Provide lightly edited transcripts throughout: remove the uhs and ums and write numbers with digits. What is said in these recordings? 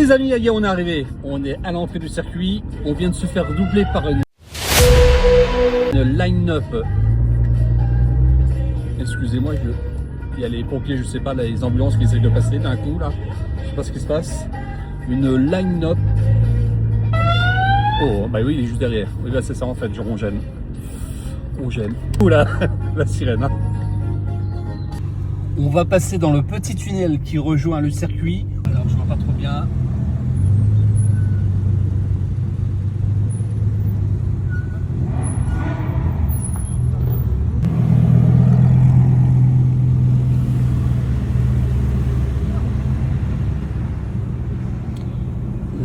les amis, ça y est, on est arrivé. On est à l'entrée du circuit. On vient de se faire doubler par une line-up. Excusez-moi, il y a les pompiers, je sais pas, les ambulances qui essayent de passer d'un coup là. Je sais pas ce qui se passe. Une line-up. Oh, bah oui, il est juste derrière. Oui, bah c'est ça en fait, on gêne. On gêne. Oula, la sirène. Hein. On va passer dans le petit tunnel qui rejoint le circuit. Alors, je vois pas trop bien.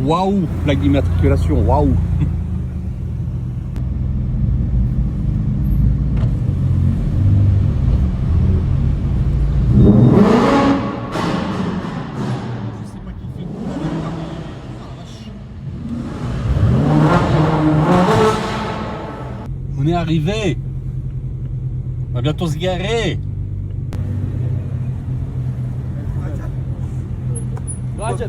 Waouh, plaque d'immatriculation, waouh. On est arrivé. On va bientôt se garer. Rajat.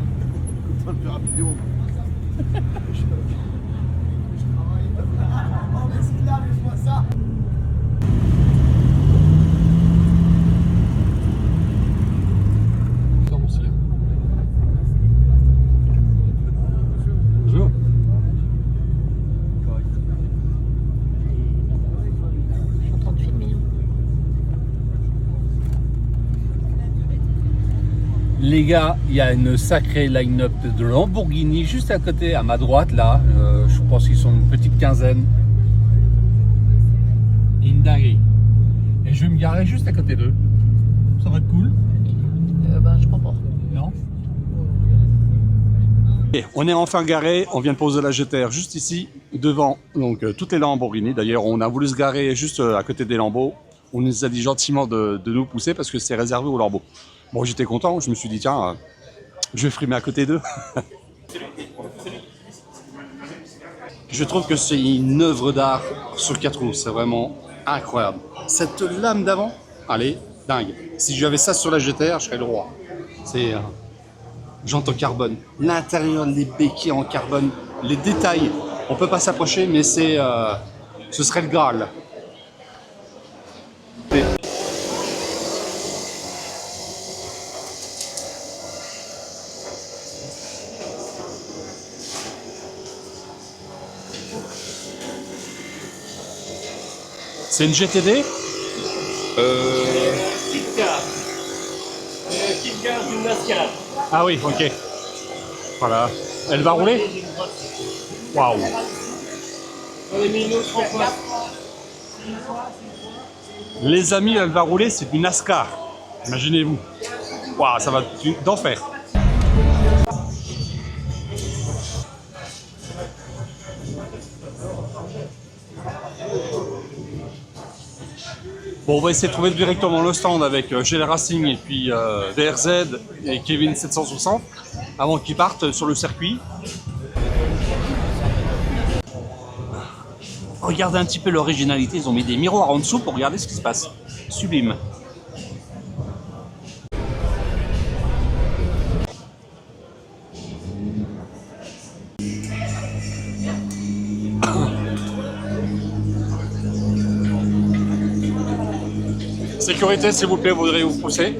Les gars, il y a une sacrée line-up de Lamborghini juste à côté, à ma droite là. Je pense qu'ils sont une petite quinzaine. Une dinguerie. Et je vais me garer juste à côté d'eux. Ça va être cool. Je crois pas. Non. Et on est enfin garé. On vient de poser la GTR juste ici, devant donc toutes les Lamborghini. D'ailleurs, on a voulu se garer juste à côté des Lambeaux. On nous a dit gentiment de nous pousser parce que c'est réservé aux Lambeaux. Bon, j'étais content, je me suis dit, tiens, je vais frimer à côté d'eux. Je trouve que c'est une œuvre d'art sur 4 roues, c'est vraiment incroyable. Cette lame d'avant, allez, dingue. Si j'avais ça sur la GTR, je serais le roi. C'est jante en carbone, l'intérieur, les béquilles en carbone, les détails. On peut pas s'approcher, mais c'est, ce serait le Graal. C'est une GTD Kit-Car d'une NASCAR. Ah oui, ok. Voilà. Elle va rouler? Waouh. On a mis une autre en face. Les amis, elle va rouler, c'est une NASCAR. Imaginez-vous. Waouh, ça va être d'enfer. Bon, on va essayer de trouver directement le stand avec GL Racing et puis VRZ et Kevin 760 avant qu'ils partent sur le circuit. Regardez un petit peu l'originalité, ils ont mis des miroirs en dessous pour regarder ce qui se passe. Sublime. Sécurité, s'il vous plaît, voudriez vous pousser?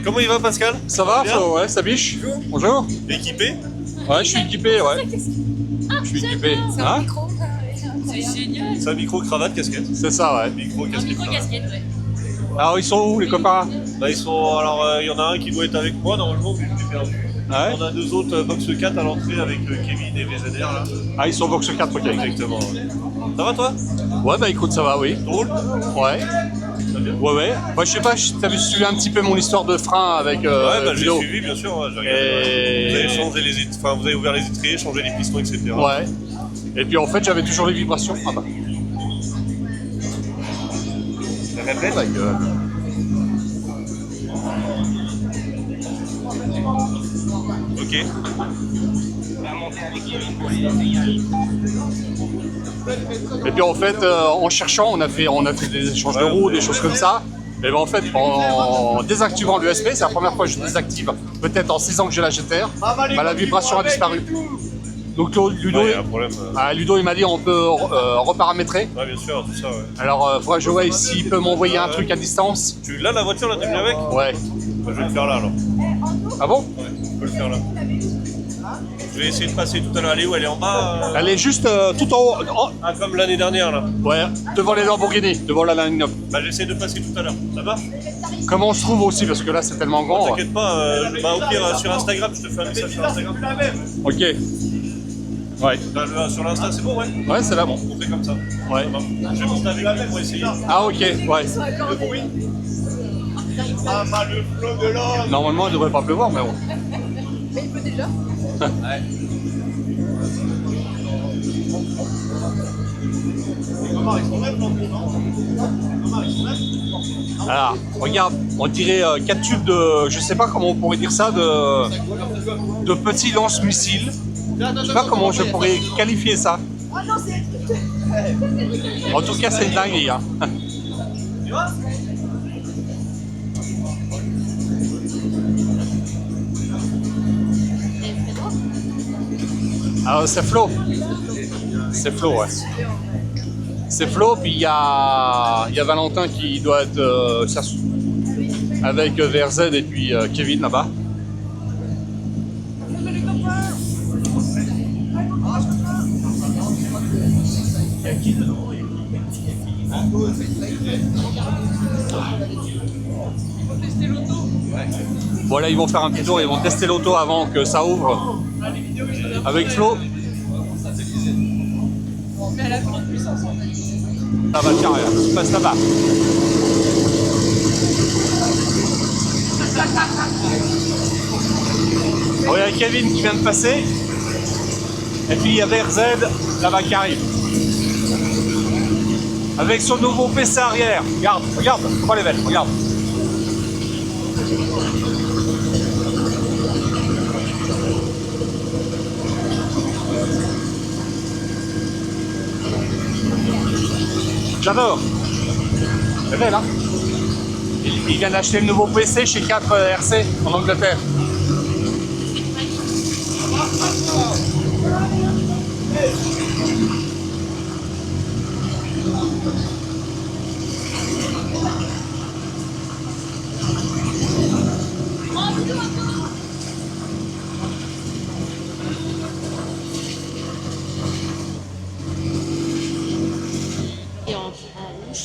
Comment il va, Pascal? Ça va? Bien. Ouais, ça biche. Bonjour. Équipé? Ouais, je suis équipé, ouais. Je suis équipé. Hein? C'est génial. C'est un micro, cravate, casquette. C'est ça, ouais. Micro, casquette. Casquette, ouais. Alors, ils sont où, les copains? Là, ils sont. Alors, il y en a un qui doit être avec moi, normalement, mais je l'ai perdu. Ouais. On a deux autres Box 4 à l'entrée avec Kevin et VZR, là. Ah, ils sont Vox 4, ok. Exactement. Ça va, toi? Ouais, bah écoute, ça va, oui. Drôle? Ouais. Ouais, ouais. Bah, je sais pas, t'avais suivi un petit peu mon histoire de frein avec Ouais, bah, j'ai vidéo. suivi, bien sûr. Ouais, j'ai regardé, Et- Vous avez changé vous avez ouvert les étriers, changé les pistons, etc. Ouais. Et puis en fait, j'avais toujours les vibrations. Ah bah. Ça répète? La gueule. Ok. Et puis en fait, en cherchant, on a fait des échanges de roues, des choses comme ça. Et ben en fait, en désactivant l'USB, c'est la première fois que je désactive. Peut-être en 6 ans que j'ai la GTR, bah, la vibration a disparu. Donc Ludo, Ouais, y a un problème. Ludo il m'a dit on peut reparamétrer. Ouais, bien sûr, tout ça, ouais. Alors faudrait que je vois s'il peut m'envoyer un truc à distance. Tu l'as la voiture là, t'es venu avec? Ouais. Bah, je vais le faire là alors. Ah bon? Ouais, je peux le faire là. Je vais essayer de passer tout à l'heure. Elle est où? Elle est en bas Elle est juste tout en haut. Ah, comme l'année dernière là. Ouais, devant les Lamborghini, devant la Line Up. Bah, j'essaie de passer tout à l'heure. Ça va? Comment on se trouve aussi parce que là c'est tellement grand. T'inquiète pas, bah, au pire sur Instagram, je te fais un message sur Instagram. Ok. Ouais. Sur l'Insta, c'est bon, ouais? Ouais, c'est là bon. On fait comme ça. Ouais. Ça va. Je vais monter avec lui pour essayer. Ah ok, ouais. Ah, bah, le flot de l'or. Normalement il devrait pas pleuvoir mais bon. Mais il peut déjà. Alors, regarde, on dirait 4 tubes de, je sais pas comment on pourrait dire ça, de petits lance-missiles. Je sais pas comment je pourrais qualifier ça. En tout cas, c'est une dinguerie. Hein. Alors, c'est Flo. C'est Flo, ouais. C'est Flo, puis il y a Valentin qui doit être avec VRZ et puis Kevin là-bas. Voilà, ils vont faire un petit tour, ils vont tester l'auto avant que ça ouvre avec Flo. Mais elle a trop de puissance en fait. Ça va, tiens, regarde, ça passe là-bas. Bon, il y a Kevin qui vient de passer. Et puis il y a VRZ là-bas qui arrive. Avec son nouveau PC arrière. Regarde, regarde, comment elle est belle, regarde. J'adore. C'est belle, hein? Il vient d'acheter le nouveau PC chez 4RC en Angleterre.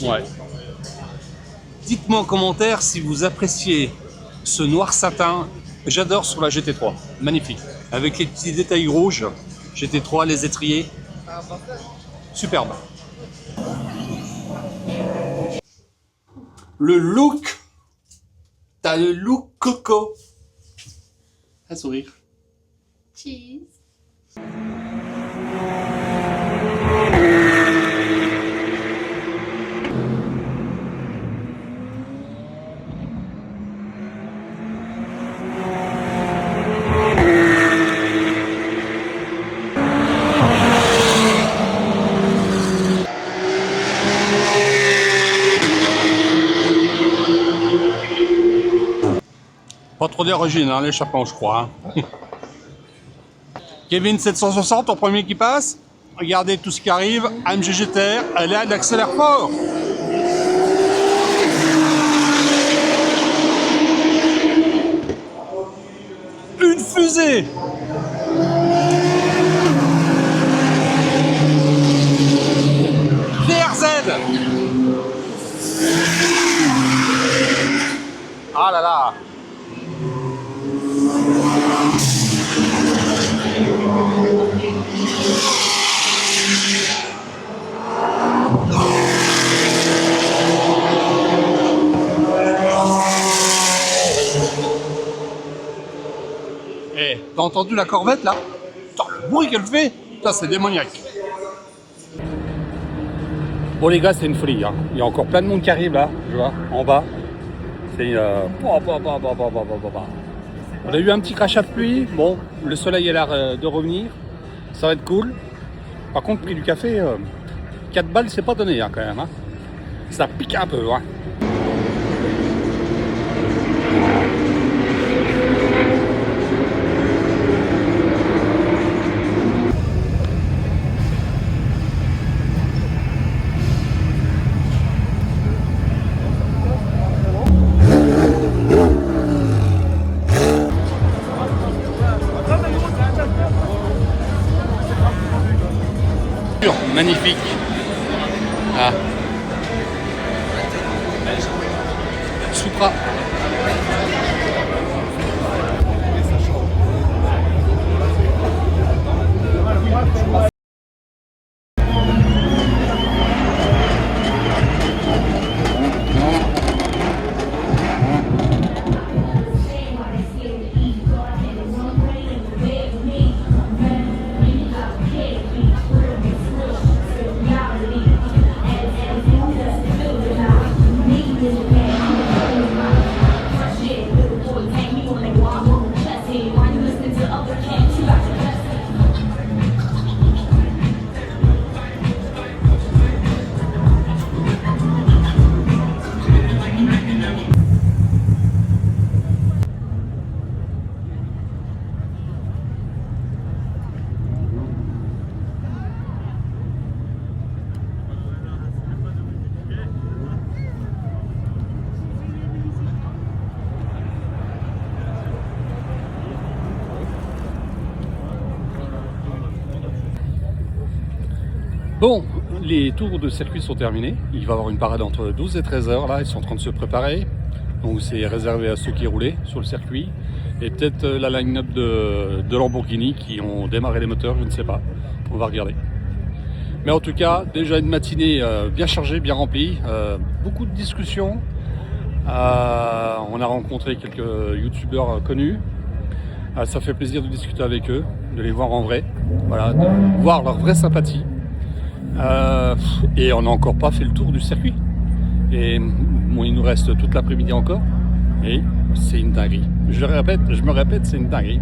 Ouais. Dites-moi en commentaire si vous appréciez ce noir satin. J'adore sur la GT3. Magnifique. Avec les petits détails rouges. GT3, les étriers. Superbe. Le look. T'as le look coco. Un sourire. Cheese. Pas trop d'origine, hein, l'échappement, je crois. Hein. Kevin 760 en premier qui passe. Regardez tout ce qui arrive. AMG GTR, elle accélère fort. Une fusée. VRZ. Ah là là. Eh, t'as entendu la Corvette là? Putain, le bruit qu'elle fait! Putain, c'est démoniaque! Bon les gars, c'est une folie, hein. Il y a encore plein de monde qui arrive là, je vois, en bas. C'est On a eu un petit crachat de pluie, bon, le soleil a l'air de revenir, ça va être cool. Par contre, le prix du café, 4 balles, c'est pas donné hein, quand même. Hein. Ça pique un peu. Hein. Magnifique. Ah. Supra. Bon, les tours de circuit sont terminés. Il va y avoir une parade entre 12 et 13 heures. Là, ils sont en train de se préparer. Donc c'est réservé à ceux qui roulaient sur le circuit. Et peut-être la line-up de Lamborghini qui ont démarré les moteurs, je ne sais pas. On va regarder. Mais en tout cas, déjà une matinée bien chargée, bien remplie. Beaucoup de discussions. On a rencontré quelques youtubeurs connus. Ça fait plaisir de discuter avec eux, de les voir en vrai. Voilà, de voir leur vraie sympathie. Et on n'a encore pas fait le tour du circuit. Et bon, il nous reste toute l'après-midi encore. Et c'est une dinguerie. Je me répète, c'est une dinguerie.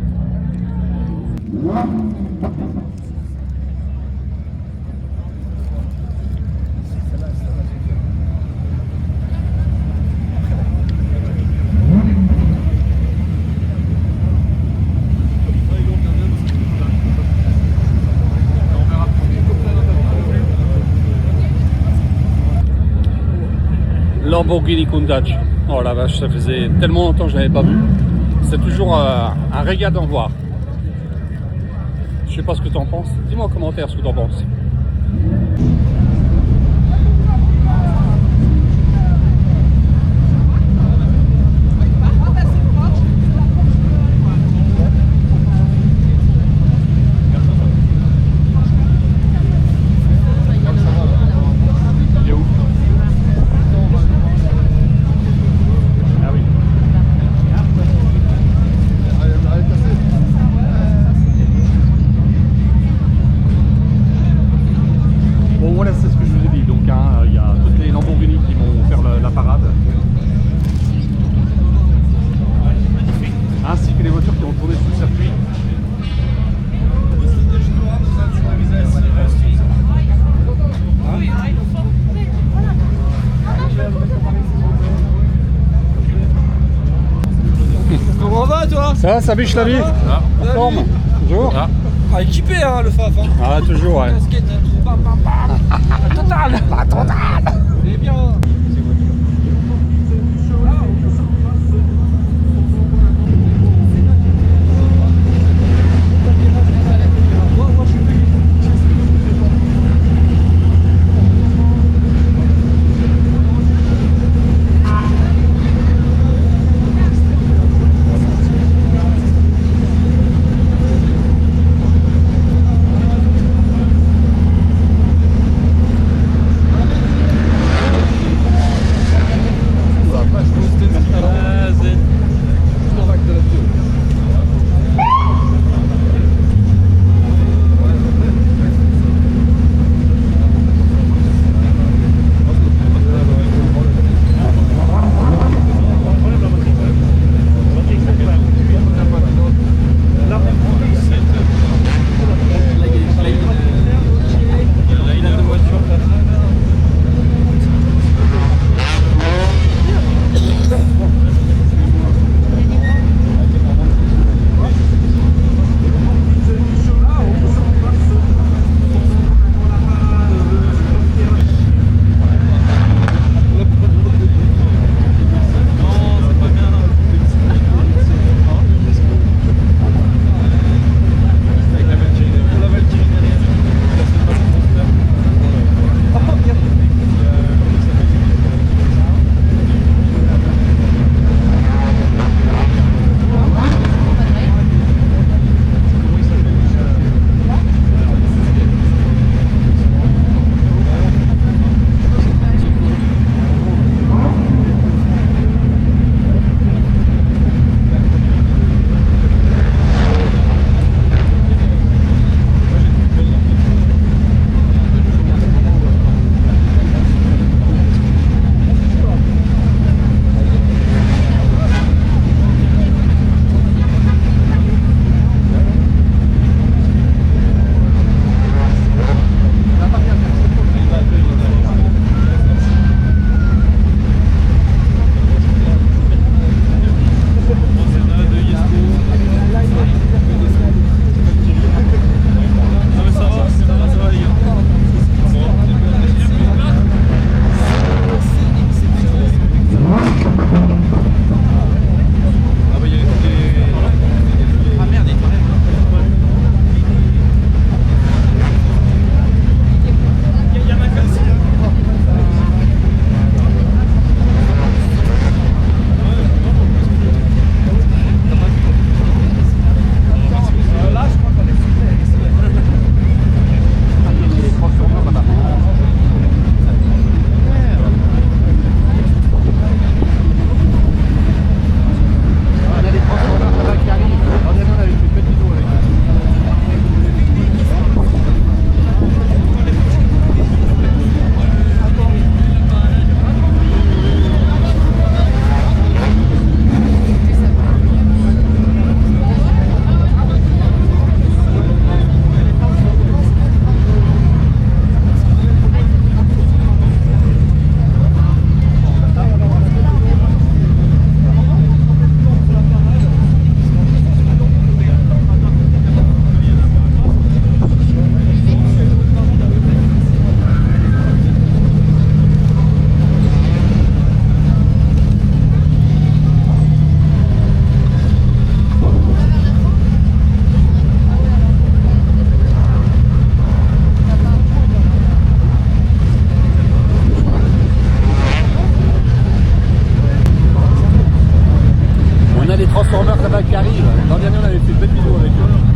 Lamborghini Countach. Oh la vache, ça faisait tellement longtemps que je l'avais pas vu. C'est toujours un régal d'en voir. Je sais pas ce que tu en penses. Dis-moi en commentaire ce que tu en penses. Ça biche la vie. En forme. Toujours. Ah, équipé hein, le FAF. Hein. Ah, toujours, ouais. Casquette, bam, bam, bam. Total. Pas total. Il est bien. là-bas qui arrive. L'an dernier, on avait fait une belle vidéo avec eux.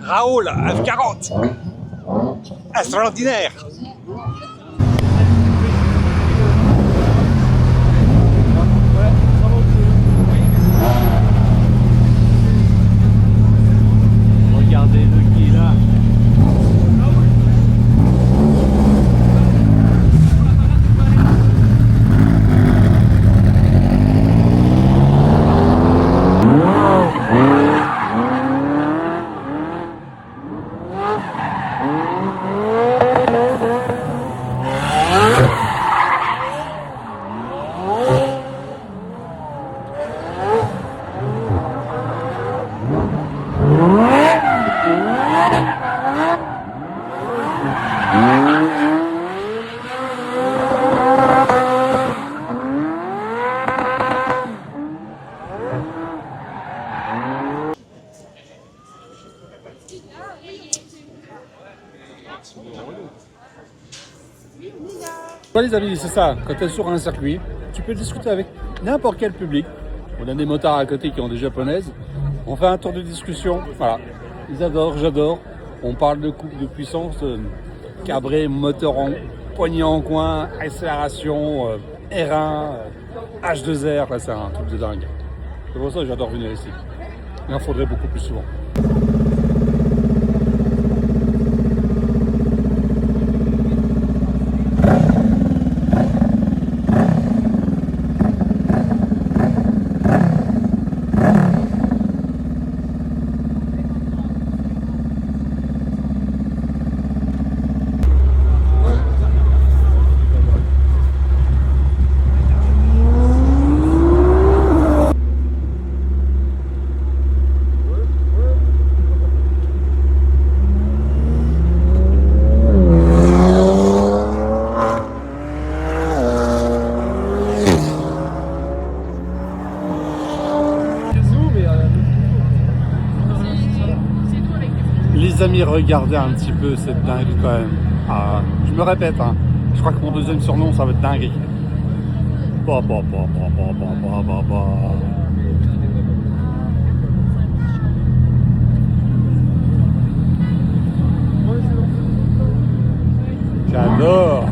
Raoul, F40. Extraordinaire. Regardez le qui est là. Voilà les amis, c'est ça, quand tu es sur un circuit, tu peux discuter avec n'importe quel public. On a des motards à côté qui ont des japonaises. On fait un tour de discussion, voilà. Ils adorent, j'adore. On parle de coupe de puissance, cabré, moteur en poignée en coin, accélération, R1, H2R, là c'est un truc de dingue. C'est pour ça que j'adore venir ici. Il en faudrait beaucoup plus souvent. Les amis, regardez un petit peu cette dingue quand même. Ah, je me répète, hein, je crois que mon deuxième surnom ça va être dingue. J'adore.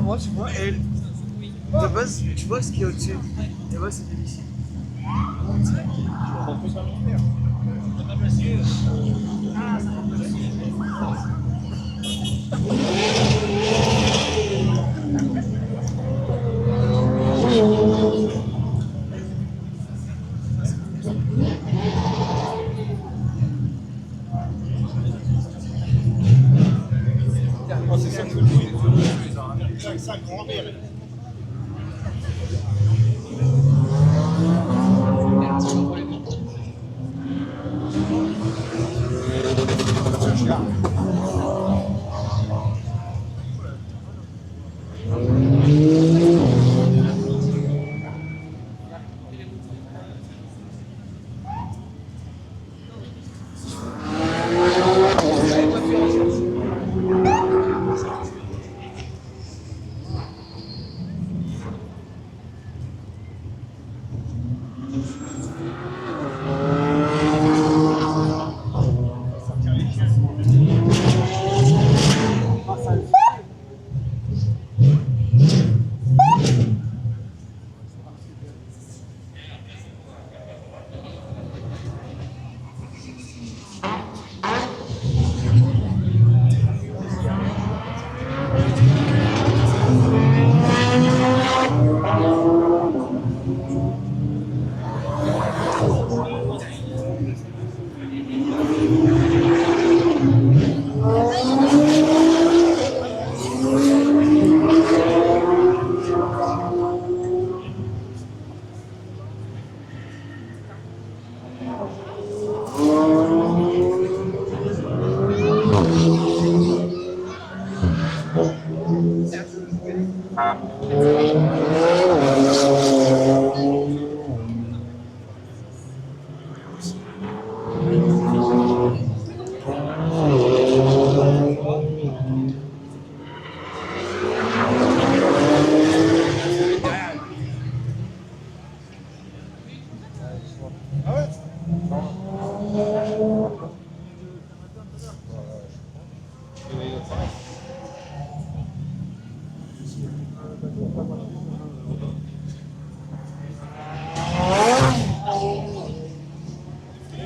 Moi, tu vois, et de base, tu vois ce qu'il y a au-dessus. Et moi, c'est ici. Oh, c'est ça.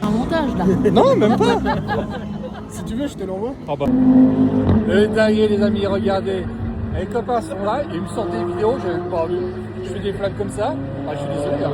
Un montage là. Non, même pas. Si tu veux, je te l'envoie. Ah bah. Et dingue les amis, regardez. Les copains sont là, ils me sortent des vidéos, j'avais pas vu. Je fais des flags comme ça. Ah, je suis désolé. Hein.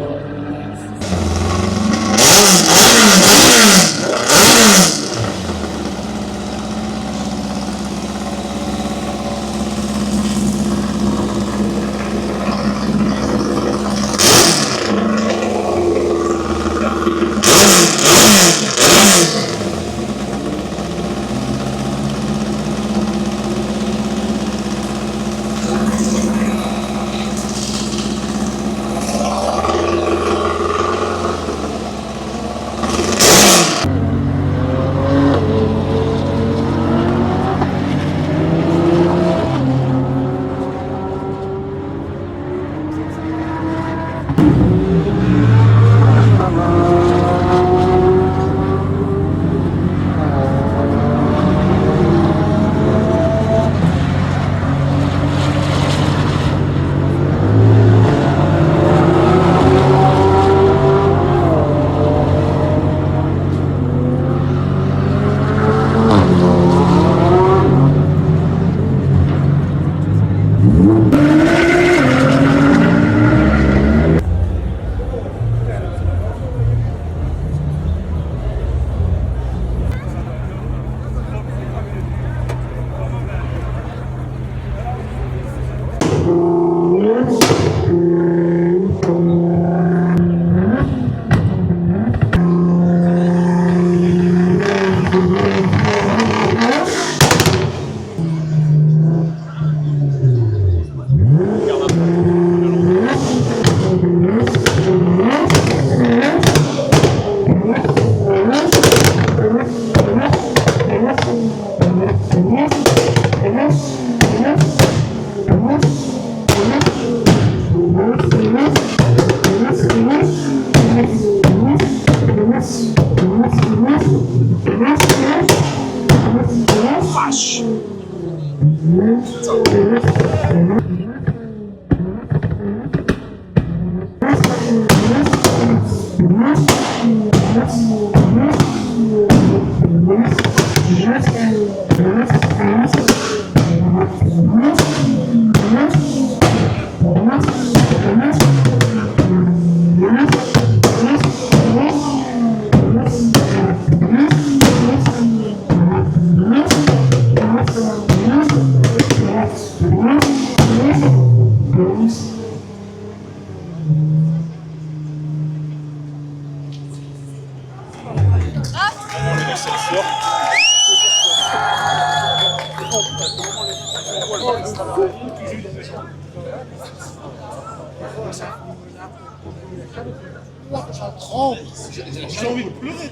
J'ai envie de pleurer.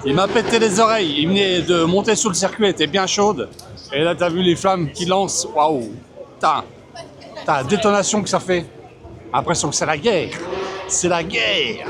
Il m'a pété les oreilles. Il venait de monter sur le circuit, elle était bien chaude. Et là, t'as vu les flammes qui lancent. Waouh! T'as la détonation que ça fait. L'impression que c'est la guerre. C'est la guerre!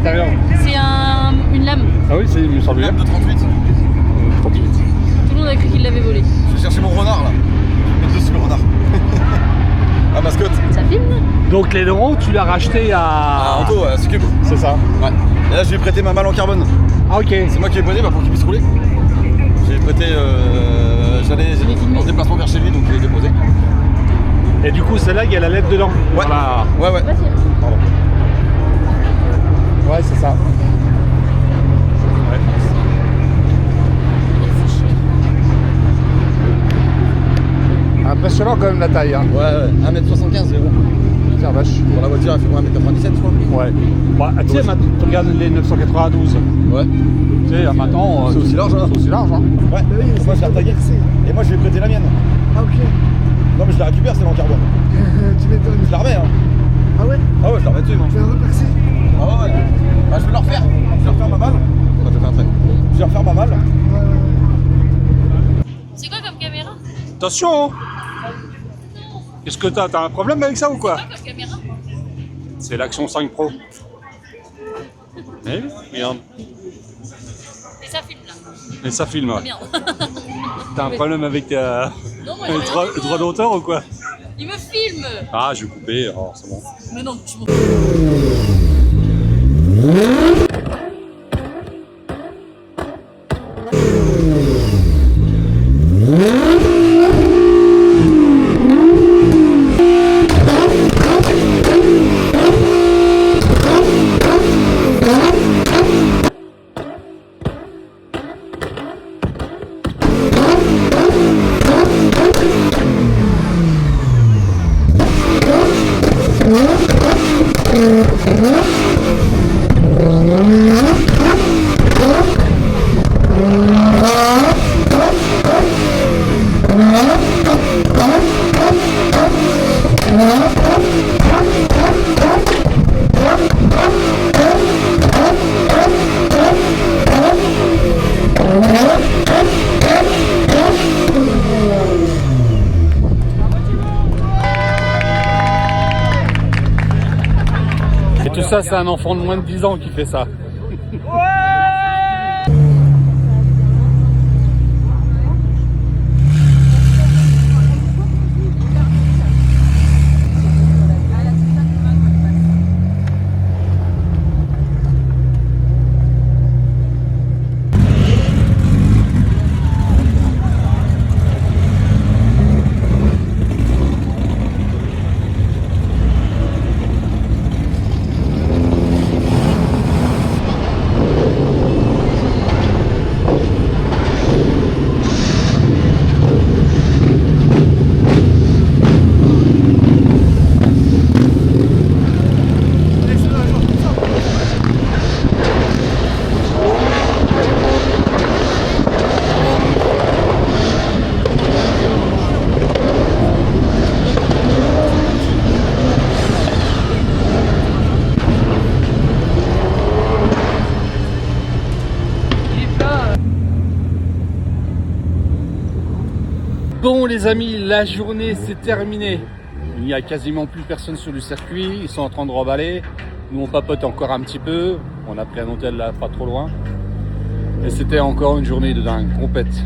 l'intérieur? C'est une lame. Ah oui, il me semble bien. Lame de 38. 38. Tout le monde a cru qu'il l'avait volé. Je vais chercher mon renard là. Je vais mettre dessus le renard. Ah, mascotte. Ça filme? Donc l'aileron, tu l'as racheté Ah, à... Anto, à Sucube. C'est ça. Ouais. Et là, je lui ai prêté ma malle en carbone. Ah ok. C'est moi qui ai prêté pour qu'il puisse rouler. J'ai prêté. J'allais en déplacement vers chez lui, donc je l'ai déposé. Et du coup, celle-là, il y a la lettre dedans. Ouais. Voilà. Ouais. Pardon. Ouais, c'est ça. Impressionnant quand même la taille. Hein. Ouais. 1m75, c'est bon. Putain, vache. Pour la voiture, elle fait 1m97, je crois. Ouais. Bah, tu sais, maintenant, tu regardes les 992. Ouais. Tu sais, maintenant. C'est aussi large, hein. C'est aussi large, hein. Ouais. Moi, je l'ai retagué. Et moi, je lui ai prêté la mienne. Ah, ok. Non, mais je la récupère, c'est en carbone. Tu m'étonnes. Je la remets, hein. Ah ouais? Ah ouais, je la remets dessus, moi. Tu vas repercer? Ah ouais. Bah, je vais le refaire. Je vais refaire ma malle. Enfin, je vais faire un trait. Je vais refaire ma malle. C'est quoi comme caméra? Attention. Qu'est-ce que t'as un problème avec ça ou quoi? C'est quoi comme caméra? C'est l'Action 5 Pro. Eh oui, regarde. Et ça filme là. Et ça filme, ouais. Bien. T'as un problème avec Non, moi, les j'ai rien dit, droits d'auteur ou quoi? Il me filme. Ah, je vais couper, oh, c'est bon. Mais non, tu m'en... Et tout ça, c'est un enfant de moins de 10 ans qui fait ça. Bon les amis, la journée c'est terminé. Il n'y a quasiment plus personne sur le circuit, ils sont en train de remballer. Nous on papote encore un petit peu, on a pris un hôtel là pas trop loin. Et c'était encore une journée de dingue, complète.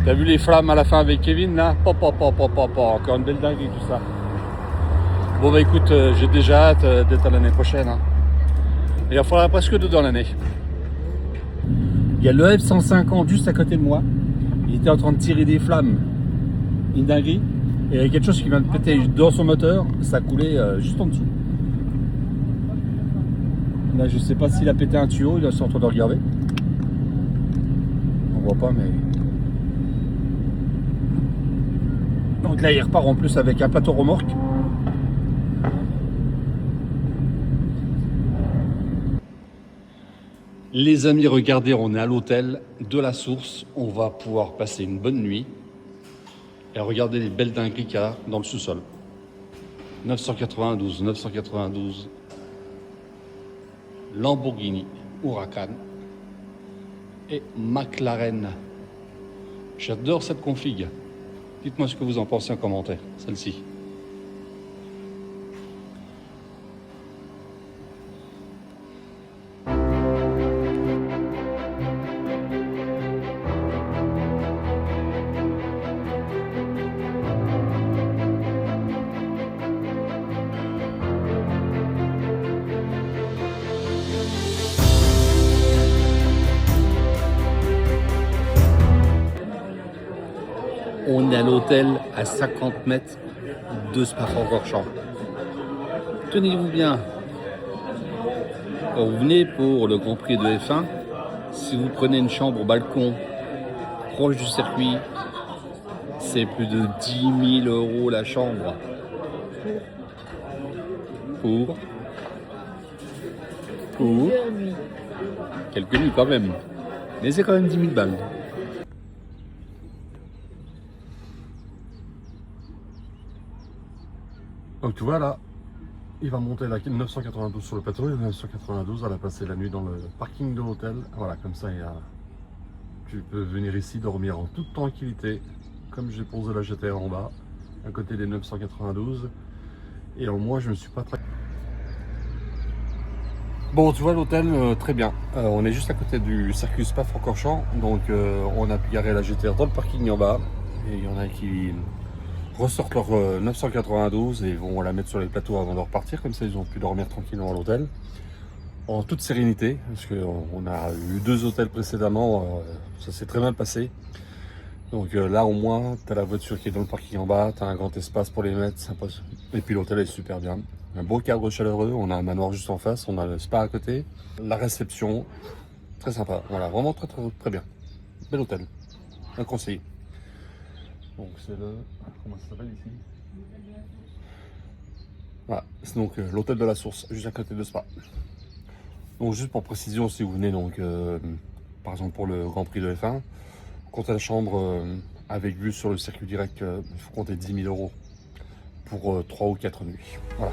T'as vu les flammes à la fin avec Kevin là? Encore une belle dingue et tout ça. Bon bah écoute, j'ai déjà hâte d'être à l'année prochaine. Hein. Il en faudra presque 2 dans l'année. Il y a le F-150 juste à côté de moi. Il était en train de tirer des flammes. Une dinguerie. Et il y a quelque chose qui vient de péter dans son moteur. Ça coulait juste en dessous. Là, je sais pas s'il a pété un tuyau. Il est en train de regarder. On voit pas, mais... Donc là, il repart en plus avec un plateau remorque. Les amis, regardez, on est à l'hôtel de la Source. On va pouvoir passer une bonne nuit. Et regardez les belles dingueries qu'il y a dans le sous-sol. 992. Lamborghini Huracan et McLaren. J'adore cette config. Dites-moi ce que vous en pensez en commentaire, celle-ci. On est à l'hôtel à 50 mètres de Spa-Francorchamps. Tenez-vous bien, quand vous venez pour le Grand Prix de F1, si vous prenez une chambre au balcon proche du circuit, c'est plus de 10 000 € la chambre. Pour quelques nuits quand même. Mais c'est quand même 10 000 balles. Donc tu vois là, il va monter la 992 sur le plateau et la 992 elle a passé la nuit dans le parking de l'hôtel. Voilà, comme ça tu peux venir ici dormir en toute tranquillité, comme j'ai posé la GTR en bas, à côté des 992. Et au moins je ne suis pas très... Bon, tu vois l'hôtel, très bien. On est juste à côté du circuit Spa-Francorchamps, donc on a pu garer la GTR dans le parking en bas. Et il y en a qui ressortent leur 992 et vont la mettre sur les plateaux avant de repartir, comme ça ils ont pu dormir tranquillement à l'hôtel. En toute sérénité, parce qu'on a eu 2 hôtels précédemment, ça s'est très mal passé. Donc là au moins, tu as la voiture qui est dans le parking en bas, tu as un grand espace pour les mettre, sympa. Et puis l'hôtel est super bien. Un beau cadre chaleureux, on a un manoir juste en face, on a le spa à côté, la réception, très sympa, voilà, vraiment très bien. Bel hôtel, un conseil. Donc c'est le... Comment ça s'appelle ici? Voilà, c'est donc l'hôtel de la Source, juste à côté de Spa. Donc juste pour précision, si vous venez donc, par exemple pour le Grand Prix de F1, comptez la chambre avec vue sur le circuit direct, il faut compter 10 000 € pour 3 ou 4 nuits. Voilà.